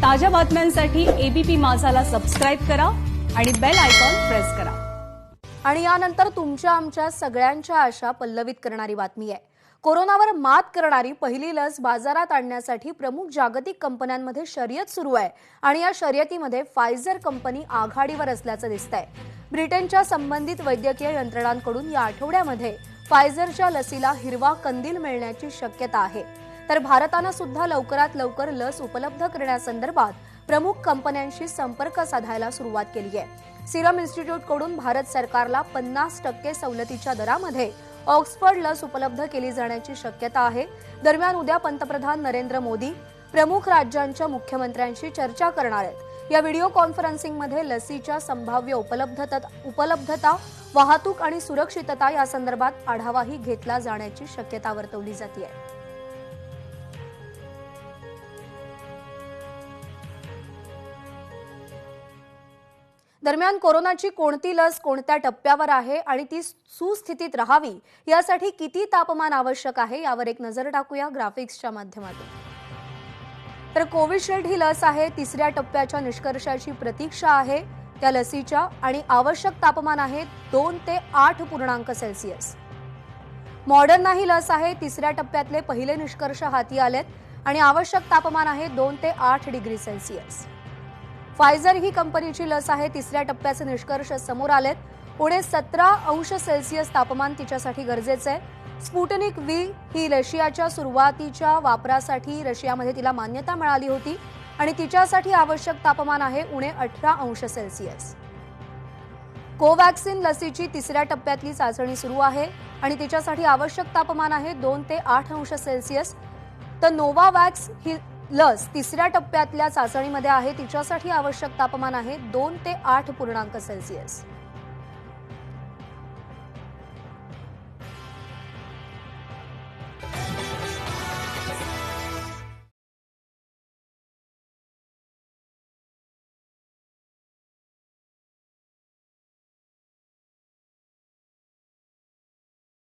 ताज्या बातम्यांसाठी ABP माझाला subscribe करा आणि बेल आयकॉन प्रेस करा। आणि यानंतर तुमच्या आमच्या सगळ्यांच्या आशा पल्लवित करणारी बातमी आहे। कोरोनावर मात करणारी पहिली लस बाजारात आणण्यासाठी प्रमुख जागतिक कंपन्यांमध्ये शर्यत सुरू आहे आणि या शर्यतीमध्ये फायझर कंपनी आघाडीवर असल्याचं दिसतंय। ब्रिटनच्या संबंधित वैद्यकीय यंत्रणांकडून या आठवड्यामध्ये फायझरच्या लसीला हिरवा कंदील मिळण्याची शक्यता आहे। तर भारताने सुद्धा लवकरात लवकर लस उपलब्ध करण्यासंदर्भात प्रमुख कंपन्यांशी संपर्क साधायला सुरुवात केली आहे। सिरम इन्स्टिट्यूटकडून भारत सरकारला 50% सवलतीच्या दरामध्ये ऑक्सफर्ड लस उपलब्ध केली जाण्याची शक्यता आहे। दरम्यान उद्या पंतप्रधान नरेंद्र मोदी प्रमुख राज्यांच्या मुख्यमंत्र्यांशी चर्चा करणार आहेत। या व्हिडिओ कॉन्फरन्सिंगमध्ये लसीच्या संभाव्य उपलब्धता, वाहतूक आणि सुरक्षितता या संदर्भात आढावाही घेतला जाण्याची शक्यता वर्तवली जाते आहे। दरम्यान कोरोनाची कोणती लस कोणत्या टप्प्यावर आहे आणि ती सुस्थितीत राहावी यासाठी किती तापमान आवश्यक आहे यावर एक नजर टाकूया ग्राफिक्सच्या माध्यमातून। तर कोविशिल्ड ही लस आहे, तिसऱ्या टप्प्याच्या निष्कर्षाची प्रतीक्षा आहे त्या लसीच्या आणि आवश्यक तापमान आहे 2 ते 8 सेल्सिअस। मॉडर्ना ही लस आहे, तिसऱ्या टप्प्यातले पहिले निष्कर्ष हाती आलेत आणि आवश्यक तापमान आहे 2 ते 8 डिग्री सेल्सिअस। फायझर ही कंपनीची लस आहे, तिसऱ्या टप्प्याचे निष्कर्ष समोर आलेत। पुढे 17 सेल्सिअस तापमान तिच्यासाठी गरजेचं आहे। स्पुटनिक व्ही ही रशियाच्या सुरुवातीच्या वापरासाठी रशियामध्ये तिला मान्यता मिळाली होती आणि तिच्यासाठी आवश्यक तापमान आहे 18 सेल्सिअस। कोवॅक्सिन लसीची तिसऱ्या टप्प्यातली चाचणी सुरू आहे आणि तिच्यासाठी आवश्यक तापमान आहे 2 ते 8 सेल्सिअस। तर नोवावॅक्स ही लस तिसऱ्या टप्प्यातल्या चाचणीमध्ये आहे, तिच्यासाठी आवश्यक तापमान आहे 2 ते 8 सेल्सिअस।